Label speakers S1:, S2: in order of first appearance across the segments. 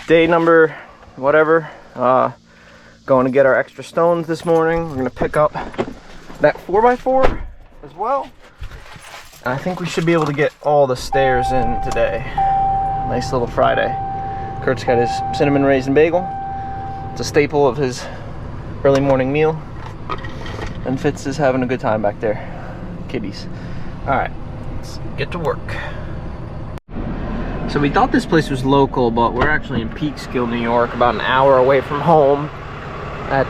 S1: day number whatever. Going to get our extra stones this morning. We're gonna pick up that 4x4 as well. I think we should be able to get all the stairs in today. Nice little Friday. Kurt's got his cinnamon raisin bagel. It's a staple of his early morning meal. And Fitz is having a good time back there. Kitties. Alright, let's get to work. So we thought this place was local, but we're actually in Peekskill, New York, about an hour away from home at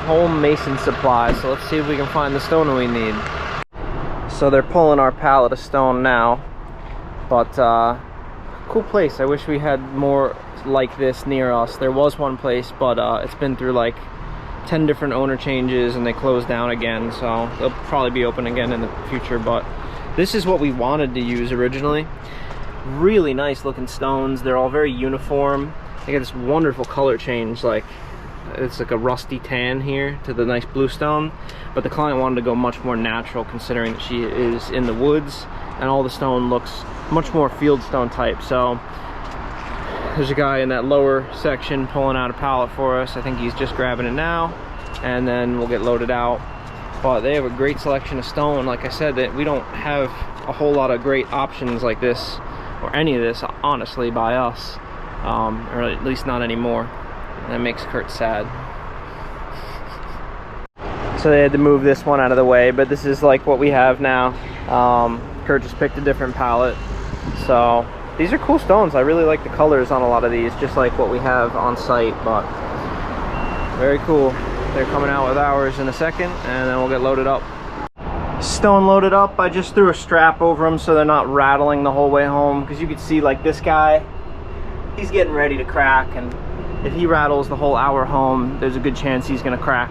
S1: Home Mason Supply. So let's see if we can find the stone we need. So they're pulling our pallet of stone now, but cool place. I wish we had more like this near us. There was one place, but it's been through like 10 different owner changes and they closed down again, so they'll probably be open again in the future. But this is what we wanted to use originally. Really nice looking stones. They're all very uniform. They got this wonderful color change, like it's like a rusty tan here to the nice blue stone, but the client wanted to go much more natural considering that she is in the woods and all the stone looks much more field stone type. So there's a guy in that lower section pulling out a pallet for us. I think he's just grabbing it now, and then we'll get loaded out. But they have a great selection of stone. Like I said, that we don't have a whole lot of great options like this or any of this honestly by us, or at least not anymore. That makes Kurt sad. So they had to move this one out of the way, but this is like what we have now. Kurt just picked a different pallet. So these are cool stones. I really like the colors on a lot of these, just like what we have on site, but very cool. They're coming out with ours in a second, and then we'll get loaded up. Stone loaded up. I just threw a strap over them so they're not rattling the whole way home, because you could see like this guy, he's getting ready to crack, and if he rattles the whole hour home, there's a good chance he's gonna crack,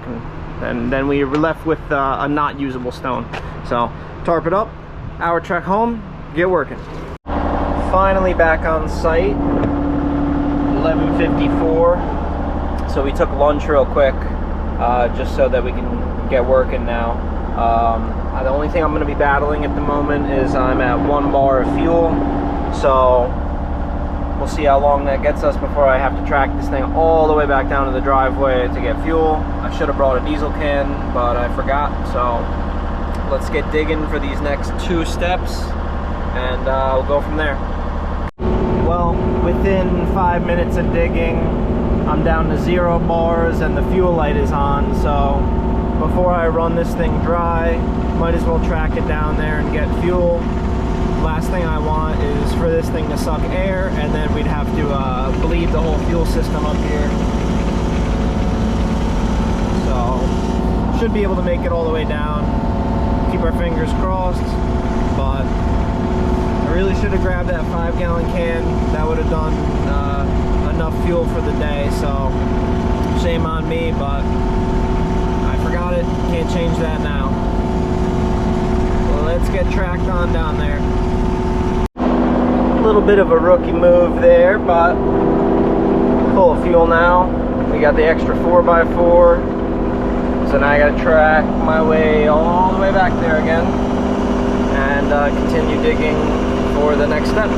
S1: and then we were left with a not usable stone. So tarp it up, hour trek home, get working. Finally back on site, 11:54. So we took lunch real quick, just so that we can get working now. The only thing I'm gonna be battling at the moment is I'm at 1 bar of fuel, so we'll see how long that gets us before I have to track this thing all the way back down to the driveway to get fuel. I should have brought a diesel can, but I forgot. So let's get digging for these next 2 steps, and we'll go from there. Well, within 5 minutes of digging, I'm down to 0 bars and the fuel light is on. So before I run this thing dry, might as well track it down there and get fuel. Last thing I want is for this thing to suck air, and then we'd have to bleed the whole fuel system up here. So should be able to make it all the way down. Keep our fingers crossed, but I really should have grabbed that 5-gallon can. That would have done enough fuel for the day, so shame on me, but I forgot it. Can't change that now. Well, let's get tracked on down there. A little bit of a rookie move there, but full of fuel now. We got the extra 4x4, so now I gotta track my way all the way back there again and continue digging for the next step.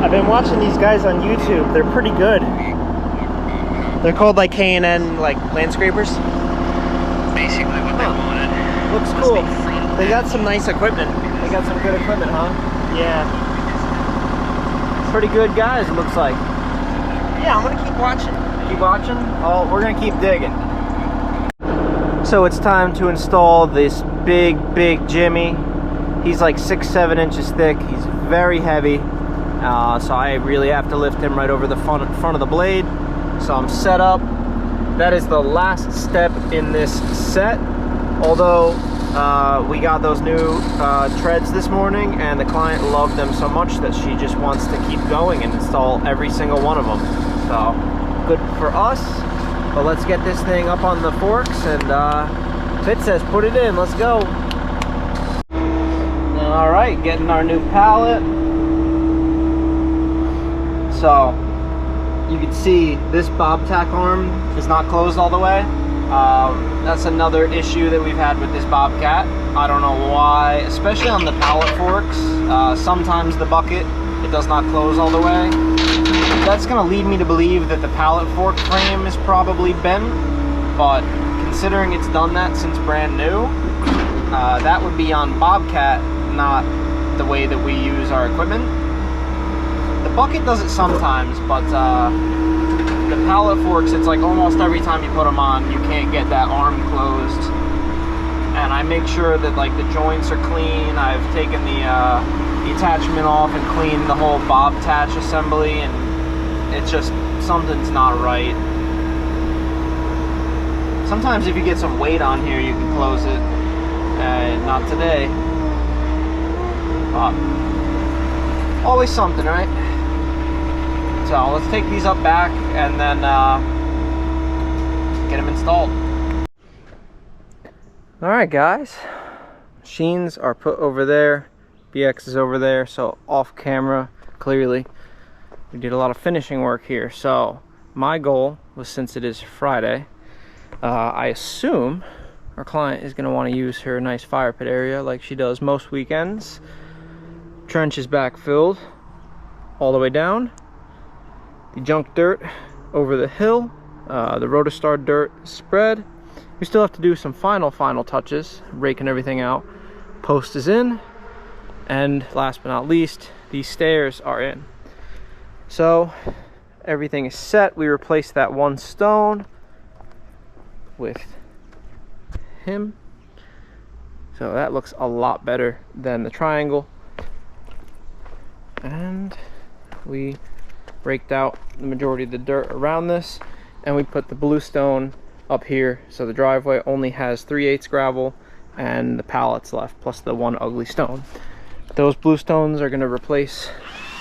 S1: I've been watching these guys on YouTube. They're pretty good. They're called like K&N, like landscapers.
S2: Basically what they wanted.
S1: Looks cool. They got some nice equipment. They got some good equipment, huh? Yeah. Pretty good guys, it looks like. Yeah, I'm gonna keep watching. Keep watching? Oh, we're gonna keep digging. So it's time to install this big Jimmy. He's like 6-7 inches thick. He's very heavy. So I really have to lift him right over the front of the blade. So I'm set up. That is the last step in this set. Although We got those new treads this morning, and the client loved them so much that she just wants to keep going and install every single one of them. So good for us. But let's get this thing up on the forks, and Fit says put it in. Let's go. All right, getting our new pallet. So you can see this bob tack arm is not closed all the way. That's another issue that we've had with this Bobcat. I don't know why, especially on the pallet forks. Sometimes the bucket, it does not close all the way. That's gonna lead me to believe that the pallet fork frame is probably bent, but considering it's done that since brand new, that would be on Bobcat, not the way that we use our equipment. The bucket does it sometimes, but the pallet forks, it's like almost every time you put them on, you can't get that arm closed. And I make sure that like the joints are clean. I've taken the attachment off and cleaned the whole bob attach assembly, and it's just, something's not right. Sometimes if you get some weight on here, you can close it. Not today. Always something, right? So let's take these up back and then get them installed. All right, guys. Machines are put over there. BX is over there, so off camera, clearly. We did a lot of finishing work here. So my goal was, since it is Friday, I assume our client is gonna wanna use her nice fire pit area like she does most weekends. Trench is backfilled all the way down. The junk dirt over the hill, the Rotostar dirt spread. We still have to do some final touches, raking everything out. Post is in, and last but not least, these stairs are in. So everything is set. We replaced that one stone with him, so that looks a lot better than the triangle. And we raked out the majority of the dirt around this, and we put the blue stone up here, so the driveway only has 3/8 gravel and the pallets left, plus the one ugly stone. Those blue stones are going to replace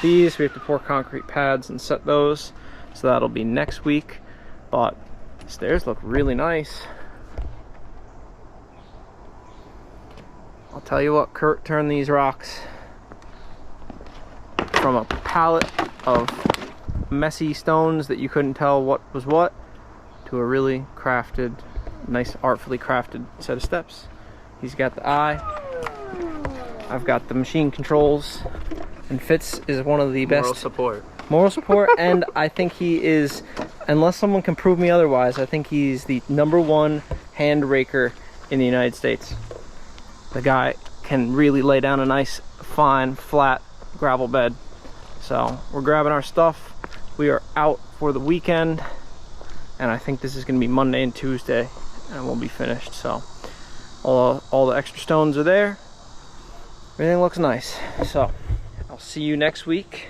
S1: these. We have to pour concrete pads and set those, so that'll be next week. But the stairs look really nice. I'll tell you what, Kurt turned these rocks from a pallet of messy stones that you couldn't tell what was what, to a really crafted, nice, artfully crafted set of steps. He's got the eye, I've got the machine controls, and Fitz is one of the best. Moral support. And I think he is, unless someone can prove me otherwise, I think he's the #1 hand raker in the United States. The guy can really lay down a nice, fine, flat gravel bed. So we're grabbing our stuff. We are out for the weekend, and I think this is going to be Monday and Tuesday, and we'll be finished. So all the extra stones are there. Everything looks nice. So I'll see you next week.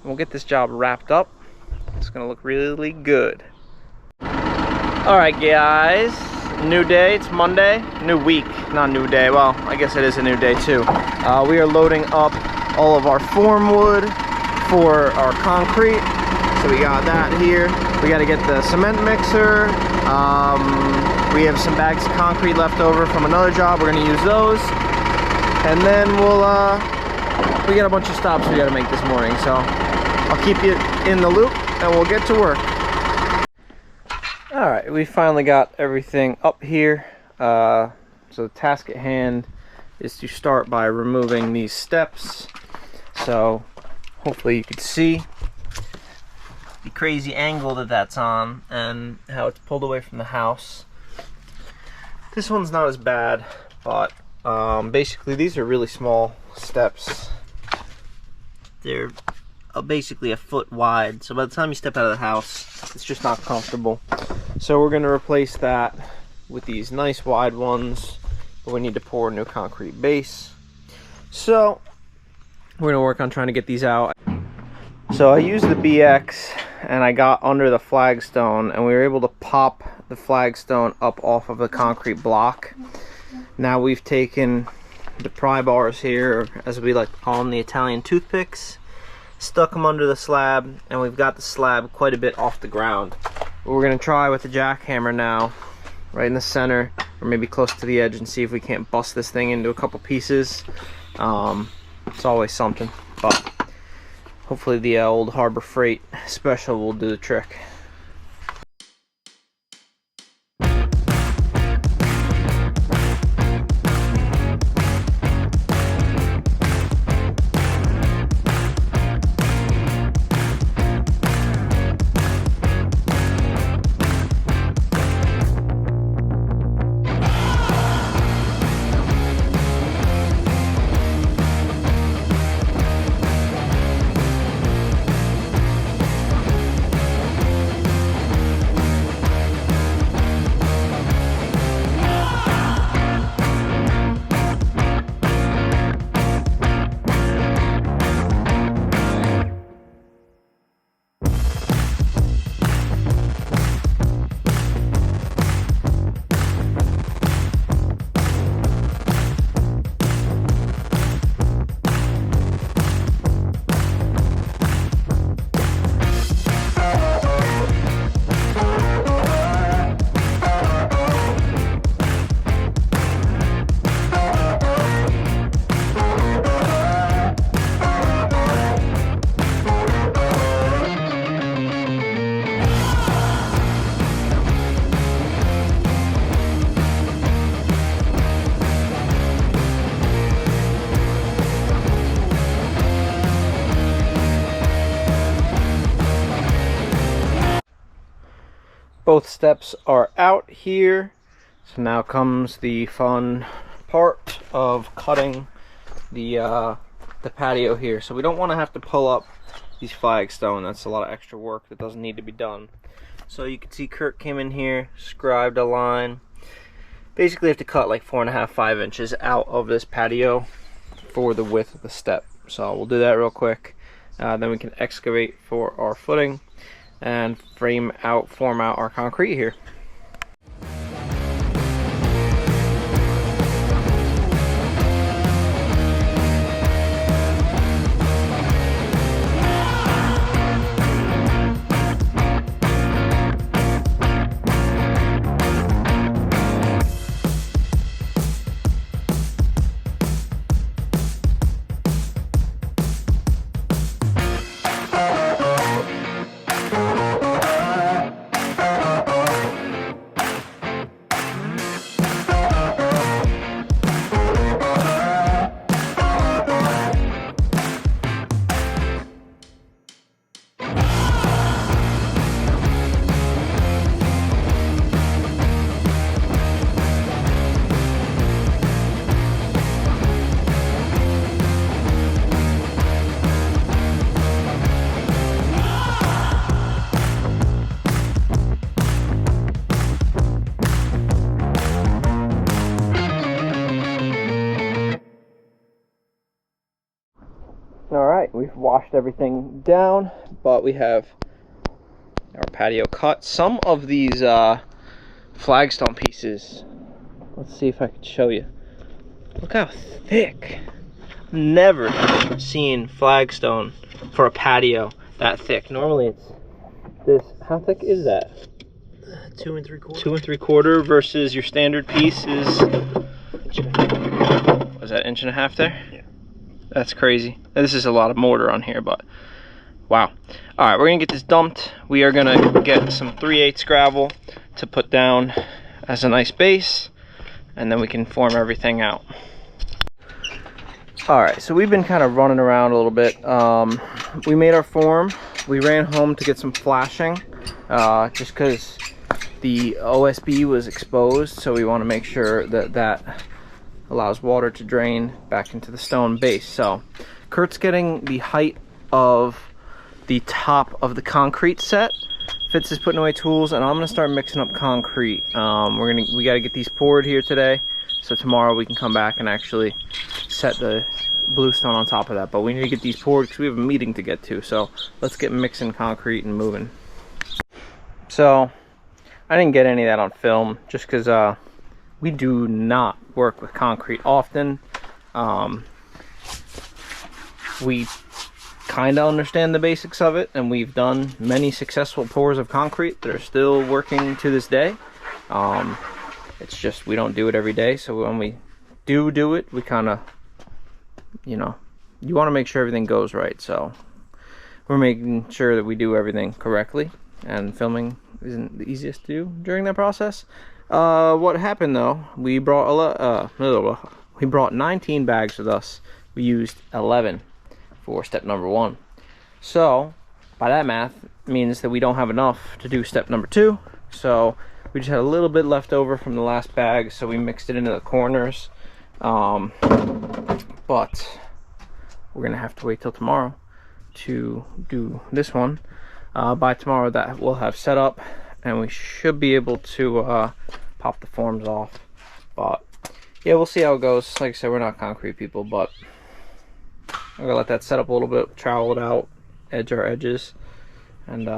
S1: We'll get this job wrapped up. It's going to look really good. All right, guys. New day. It's Monday. New week. Not new day. Well, I guess it is a new day too. We are loading up all of our form wood for our concrete. So we got that here. We got to get the cement mixer. We have some bags of concrete left over from another job. We're going to use those. And then we got a bunch of stops we got to make this morning. So I'll keep you in the loop, and we'll get to work. All right, we finally got everything up here. So the task at hand is to start by removing these steps. So hopefully you can see the crazy angle that that's on and how it's pulled away from the house. This one's not as bad, but basically these are really small steps. They're basically a foot wide, so by the time you step out of the house, it's just not comfortable. So we're going to replace that with these nice wide ones, but we need to pour a new concrete base. So we're going to work on trying to get these out. So I used the BX and I got under the flagstone, and we were able to pop the flagstone up off of the concrete block. Now we've taken the pry bars here, or as we like to call them, the Italian toothpicks, stuck them under the slab, and we've got the slab quite a bit off the ground. What we're going to try with the jackhammer now, right in the center, or maybe close to the edge, and see if we can't bust this thing into a couple pieces. It's always something, but hopefully the old Harbor Freight special will do the trick. Both steps are out here, so now comes the fun part of cutting the patio here. So we don't want to have to pull up these flagstone. That's a lot of extra work that doesn't need to be done. So you can see Kurt came in here, scribed a line. Basically, you have to cut like 4.5, 5 inches out of this patio for the width of the step. So we'll do that real quick. Then we can excavate for our footing and form out our concrete here. Alright, we've washed everything down, but we have our patio cut. Some of these flagstone pieces, let's see if I can show you. Look how thick. Never seen flagstone for a patio that thick. Normally it's this, how thick is that?
S2: 2 3/4.
S1: 2 3/4 versus your standard piece is, was that 1.5 inches there?
S2: Yeah.
S1: That's crazy. This is a lot of mortar on here, but wow. All right, we're gonna get this dumped. We are gonna get some 3/8 gravel to put down as a nice base, and then we can form everything out. All right, so we've been kind of running around a little bit. We made our form. We ran home to get some flashing, just because the OSB was exposed, so we want to make sure that that allows water to drain back into the stone base. So Kurt's getting the height of the top of the concrete set. Fitz is putting away tools, and I'm gonna start mixing up concrete. We gotta get these poured here today, so tomorrow we can come back and actually set the bluestone on top of that. But we need to get these poured because we have a meeting to get to. So let's get mixing concrete and moving. So I didn't get any of that on film just because we do not work with concrete often. We kind of understand the basics of it, and we've done many successful pours of concrete that are still working to this day. It's just we don't do it every day, so when we do it, we kind of, you know, you want to make sure everything goes right, so we're making sure that we do everything correctly, and filming isn't the easiest to do during that process. What happened though, we brought 19 bags with us. We used 11 for step number 1. So by that math means that we don't have enough to do step number 2. So we just had a little bit left over from the last bag, so we mixed it into the corners. But we're gonna have to wait till tomorrow to do this one. By tomorrow that we'll have set up, and we should be able to pop the forms off. But yeah, we'll see how it goes. Like I said, we're not concrete people, but I'm gonna let that set up a little bit, trowel it out, edge our edges, and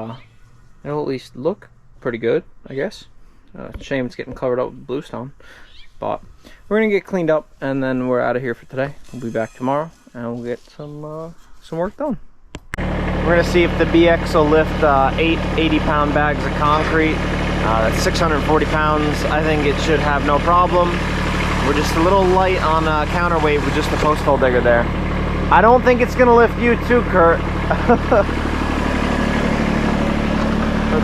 S1: it'll at least look pretty good, I guess. Shame it's getting covered up with bluestone, but we're gonna get cleaned up, and then we're out of here for today. We'll be back tomorrow, and we'll get some work done. We're gonna see if the BX will lift 8 80-pound bags of concrete. That's 640 pounds. I think it should have no problem. We're just a little light on counterweight with just the post hole digger there. I don't think it's gonna lift you too, Kurt. Let's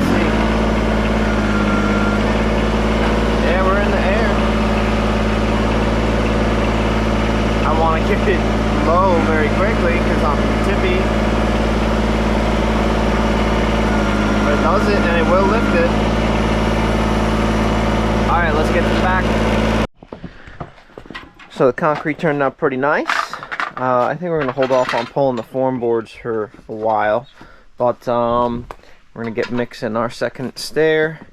S1: see. Yeah, we're in the air. I want to get it low very quickly because I'm tippy. But it does it, and it will lift it. Alright, let's get to the back. So the concrete turned out pretty nice. I think we're going to hold off on pulling the form boards for a while. But we're going to get mixing our second stair.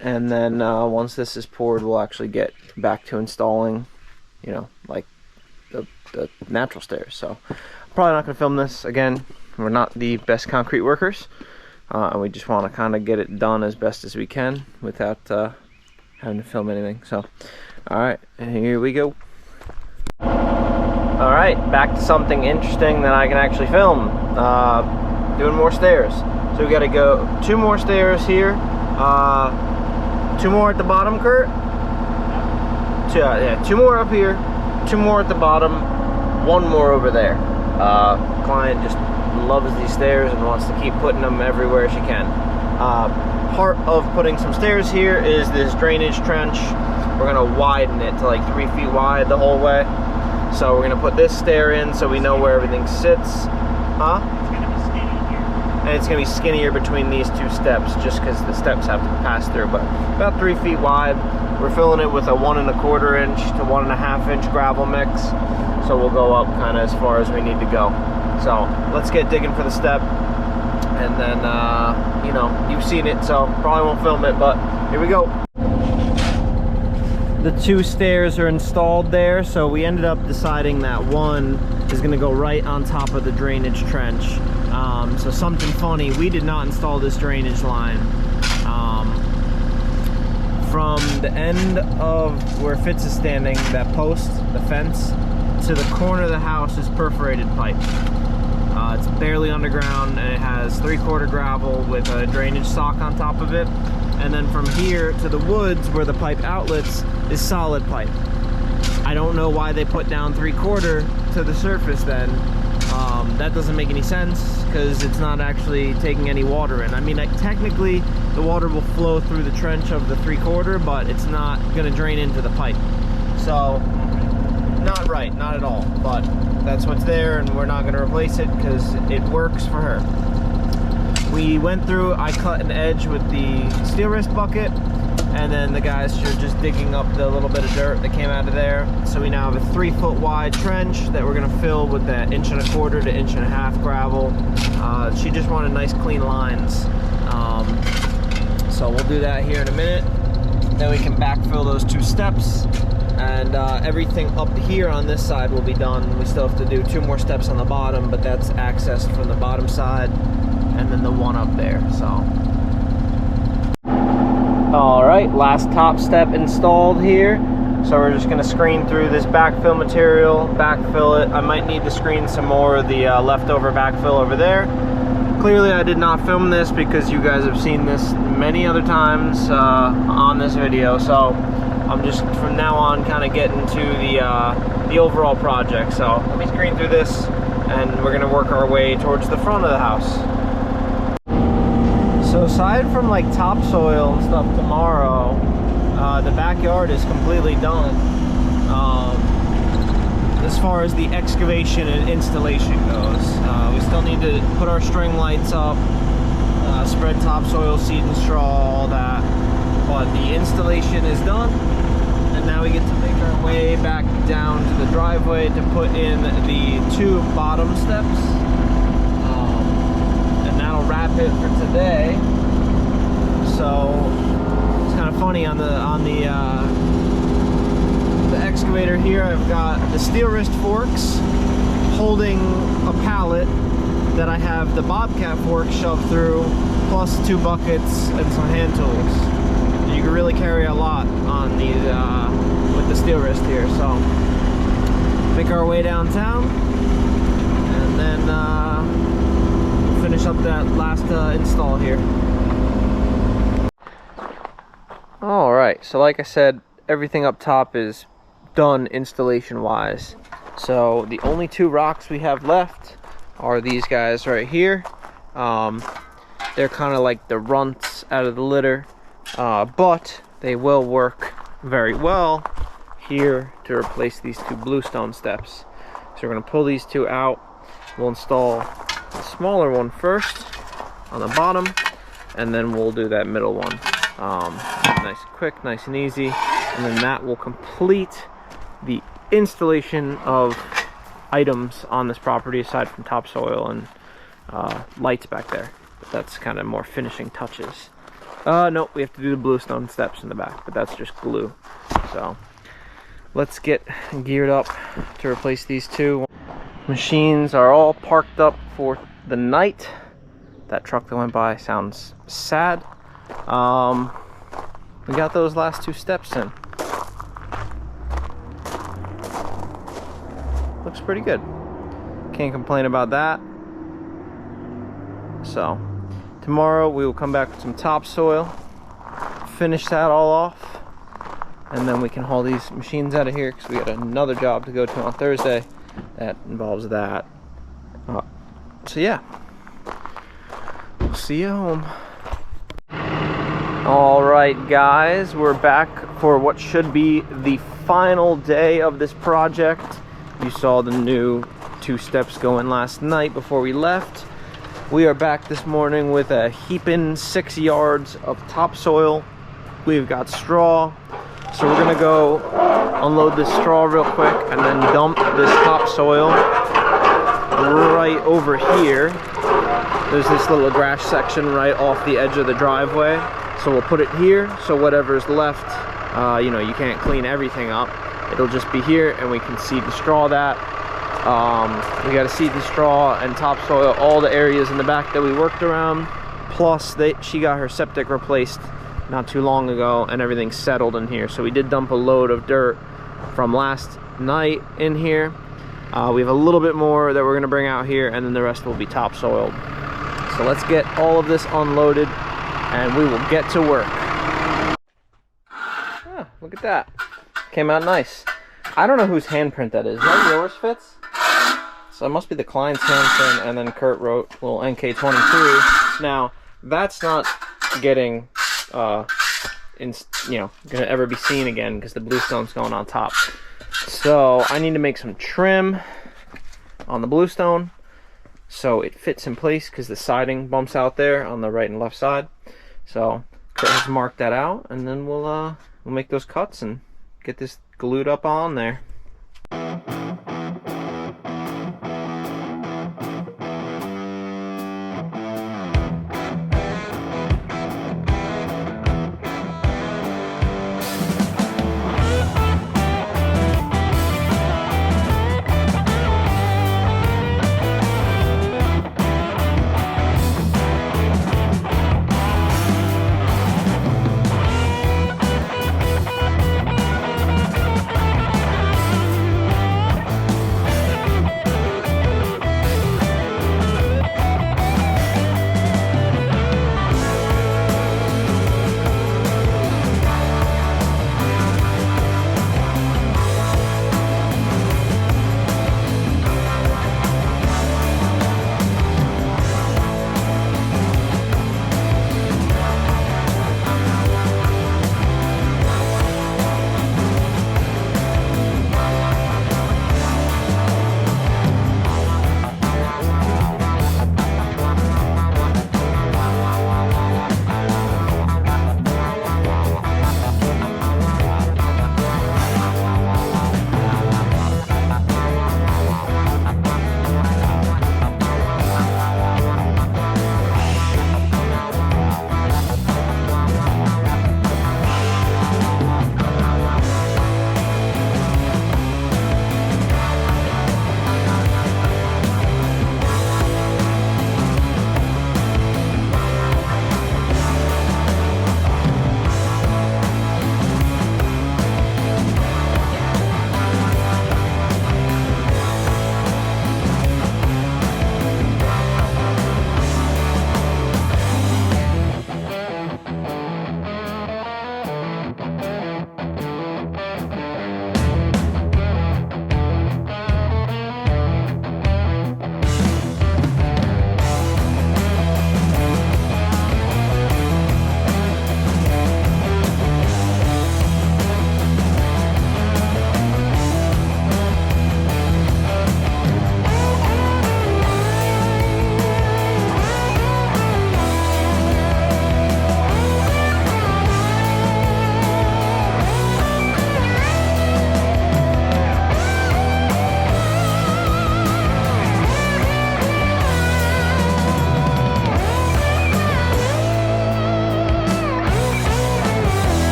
S1: And then once this is poured, we'll actually get back to installing, you know, like the natural stairs. So I'm probably not going to film this again. We're not the best concrete workers. And we just want to kind of get it done as best as we can without having to film anything. So, alright, here we go. Alright, back to something interesting that I can actually film. Doing more stairs. So we got to go 2 more stairs here. 2 more at the bottom, Kurt? Yeah, 2 more up here. 2 more at the bottom. 1 more over there. Client just loves these stairs and wants to keep putting them everywhere she can. Part of putting some stairs here is this drainage trench. We're gonna widen it to like 3 feet wide the whole way. So we're gonna put this stair in so we know where everything sits. Huh?
S2: It's gonna be skinny here.
S1: And it's gonna be skinnier between these 2 steps just because the steps have to pass through, but about 3 feet wide. We're filling it with a 1 1/4 inch to 1 1/2 inch gravel mix. So we'll go up kind of as far as we need to go. So let's get digging for the step, and then you know, you've seen it, so probably won't film it, but here we go. The 2 stairs are installed there, so we ended up deciding that 1 is going to go right on top of the drainage trench. So something funny, we did not install this drainage line. From the end of where Fitz is standing, that post, the fence, to the corner of the house is perforated pipe. It's barely underground, and it has 3/4 gravel with a drainage sock on top of it. And then from here to the woods where the pipe outlets is solid pipe. I don't know why they put down 3/4 to the surface then. That doesn't make any sense because it's not actually taking any water in. I mean, technically the water will flow through the trench of the 3/4, but it's not going to drain into the pipe. So not right, not at all, but that's what's there, and we're not going to replace it because it works for her. We went through, I cut an edge with the steel wrist bucket, and then the guys are just digging up the little bit of dirt that came out of there. So we now have a 3 foot wide trench that we're going to fill with that 1 1/4 to 1 1/2 gravel. She just wanted nice clean lines. So we'll do that here in a minute. Then we can backfill those 2 steps. And everything up here on this side will be done. We still have to do 2 more steps on the bottom, but that's accessed from the bottom side, and then the 1 up there. So All right, last top step installed here. So we're just gonna screen through this backfill material, backfill it. I might need to screen some more of the leftover backfill over there. Clearly I did not film this because you guys have seen this many other times on this video. So I'm just from now on kind of getting to the overall project. So let me screen through this and we're gonna work our way towards the front of the house. So aside from like topsoil and stuff tomorrow, the backyard is completely done as far as the excavation and installation goes. We still need to put our string lights up, spread topsoil, seed and straw, all that, but the installation is done, and now we get to make our way back down to the driveway to put in the 2 bottom steps, and that'll wrap it for today. So it's kind of funny on the excavator here, I've got the steel wrist forks holding a pallet that I have the bobcat fork shoved through, plus 2 buckets and some hand tools. You can really carry a lot on these with the steel wrist here. So make our way downtown and then finish up that last install here. All right, so like I said, everything up top is done installation wise. So the only 2 rocks we have left are these guys right here. They're kind of like the runts out of the litter, but they will work very well here to replace these 2 bluestone steps. So we're going to pull these 2 out. We'll install the smaller one first on the bottom, and then we'll do that middle one. Nice and quick, nice and easy, and then that will complete the installation of items on this property aside from topsoil and lights back there. But that's kind of more finishing touches. Nope, we have to do the bluestone steps in the back, but that's just glue. So let's get geared up to replace these 2. Machines are all parked up for the night. That truck that went by sounds sad. We got those last 2 steps in. Looks pretty good. Can't complain about that. So tomorrow we will come back with some topsoil, finish that all off, and then we can haul these machines out of here because we got another job to go to on Thursday that involves that. So yeah, we'll see you home. All right, guys, we're back for what should be the final day of this project. You saw the new 2 steps going last night before we left. We are back this morning with a heaping 6 yards of topsoil. We've got straw, so we're gonna go unload this straw real quick and then dump this topsoil right over here. There's this little grass section right off the edge of the driveway. So we'll put it here, so whatever's left, you know, you can't clean everything up. It'll just be here, and we can seed and straw that. We got to seed and straw and topsoil all the areas in the back that we worked around. Plus, she got her septic replaced not too long ago, and everything's settled in here. So we did dump a load of dirt from last night in here. We have a little bit more that we're going to bring out here, and then the rest will be topsoiled. So let's get all of this unloaded, and we will get to work. Ah, look at that. Came out nice. I don't know whose handprint that is. Is that yours, Fitz? So it must be the client's handprint, and then Kurt wrote little NK22. Now, that's not getting, gonna ever be seen again because the bluestone's going on top. So I need to make some trim on the bluestone so it fits in place because the siding bumps out there on the right and left side. So Kurt has marked that out, and then we'll make those cuts and get this glued up on there.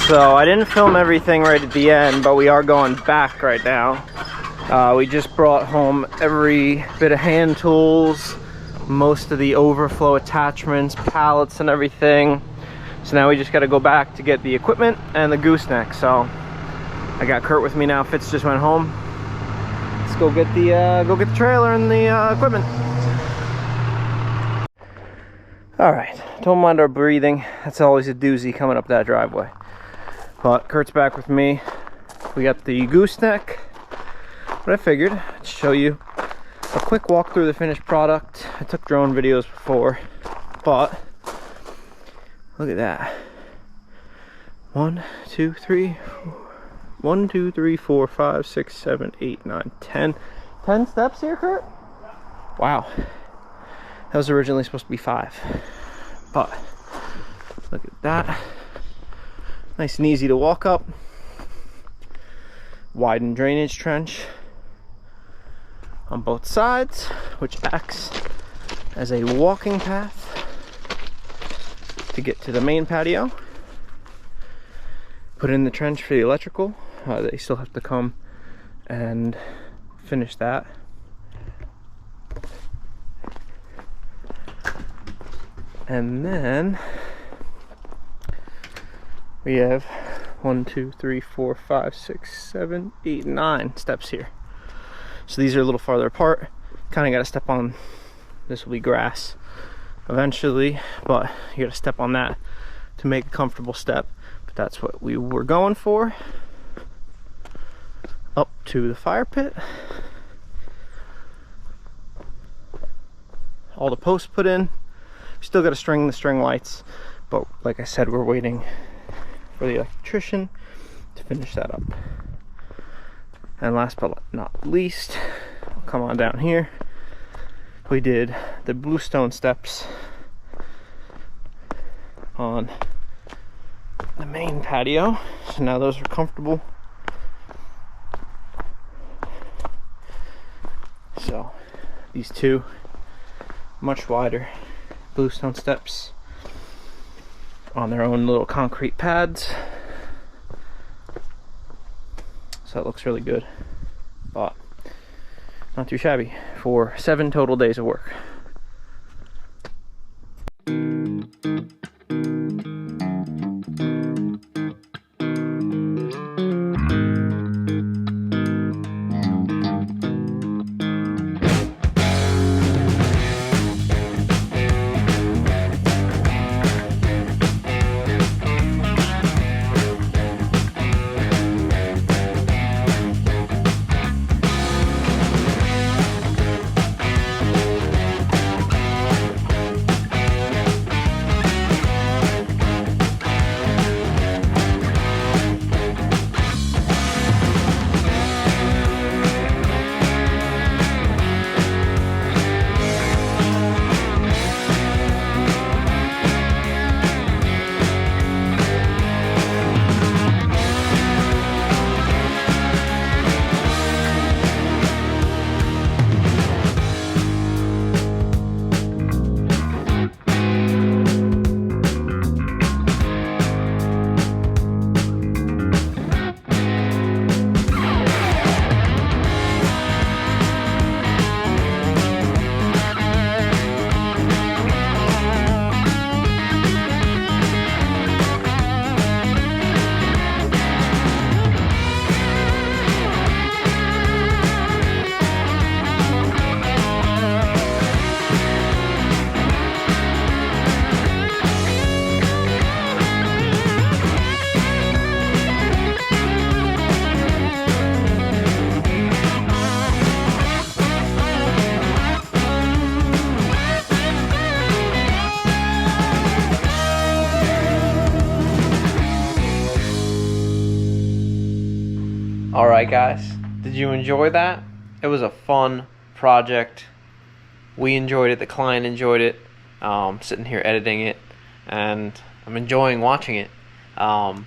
S1: So I didn't film everything right at the end, but we are going back right now. We just brought home every bit of hand tools, most of the overflow attachments, pallets and everything. So now we just got to go back to get the equipment and the gooseneck. So I got Kurt with me now. Fitz just went home. Let's go get the trailer and the equipment. All right, don't mind our breathing. That's always a doozy coming up that driveway. But Kurt's back with me. We got the gooseneck. But I figured I'd show you a quick walk through the finished product. I took drone videos before, but look at that. 1, 2, 3, 1, 2, 3, 4, 5, 6, 7, 8, 9, 10. 10 steps here, Kurt? Wow. That was originally supposed to be 5. But look at that. Nice and easy to walk up. Widened drainage trench on both sides, which acts as a walking path to get to the main patio. Put in the trench for the electrical. They still have to come and finish that. And then we have 1, 2, 3, 4, 5, 6, 7, 8, 9 steps here. So these are a little farther apart. Kind of got to step on, this will be grass eventually, but you got to step on that to make a comfortable step. But that's what we were going for. Up to the fire pit. All the posts put in. We still got to string the string lights, but like I said, we're waiting for the electrician to finish that up. And last but not least, I'll come on down here. We did the bluestone steps on the main patio, so now those are comfortable. So these two much wider bluestone steps on their own little concrete pads. So it looks really good, but not too shabby for 7 total days of work. Alright guys, did you enjoy that? It was a fun project. We enjoyed it, the client enjoyed it, sitting here editing it, and I'm enjoying watching it. It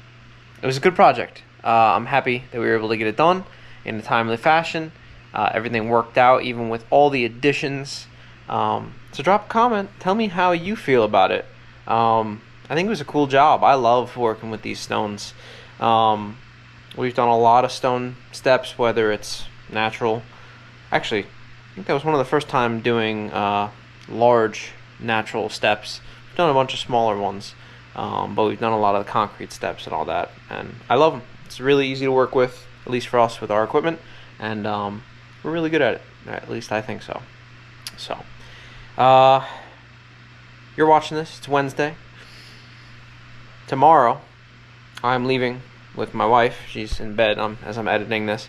S1: was a good project. I'm happy that we were able to get it done in a timely fashion. Everything worked out, even with all the additions. So drop a comment, tell me how you feel about it. I think it was a cool job. I love working with these stones. We've done a lot of stone steps, whether it's natural. Actually, I think that was one of the first time doing large natural steps. We've done a bunch of smaller ones, but we've done a lot of the concrete steps and all that, and I love them. It's really easy to work with, at least for us with our equipment, and we're really good at it. At least I think so. So, you're watching this. It's Wednesday. Tomorrow, I'm leaving with my wife. She's in bed as I'm editing this.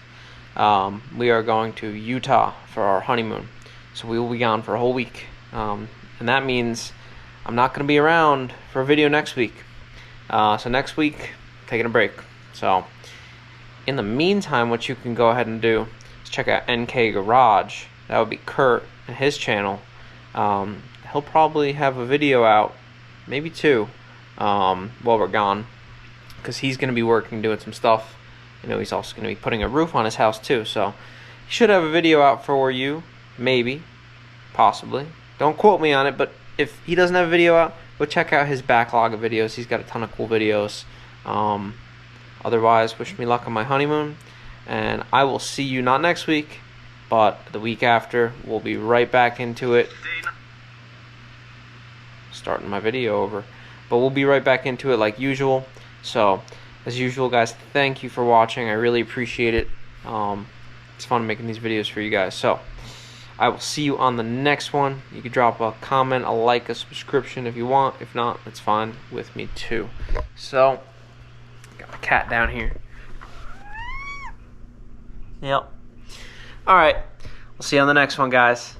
S1: We are going to Utah for our honeymoon, so we will be gone for a whole week, and that means I'm not going to be around for a video next week. So next week, taking a break. So in the meantime, what you can go ahead and do is check out NK Garage. That would be Kurt and his channel. He'll probably have a video out, maybe two, while we're gone, because he's going to be working doing some stuff. You know, he's also going to be putting a roof on his house too, so he should have a video out for you, maybe, possibly. Don't quote me on it, but if he doesn't have a video out, go check out his backlog of videos. He's got a ton of cool videos. Otherwise, wish me luck on my honeymoon, and I will see you not next week, but the week after. We'll be right back into it. Starting my video over, but we'll be right back into it like usual. So as usual, guys, thank you for watching. I really appreciate it. It's fun making these videos for you guys. So I will see you on the next one. You can drop a comment, a like, a subscription if you want. If not, it's fine with me too. So got my cat down here. Yep. All right, we'll see you on the next one, guys.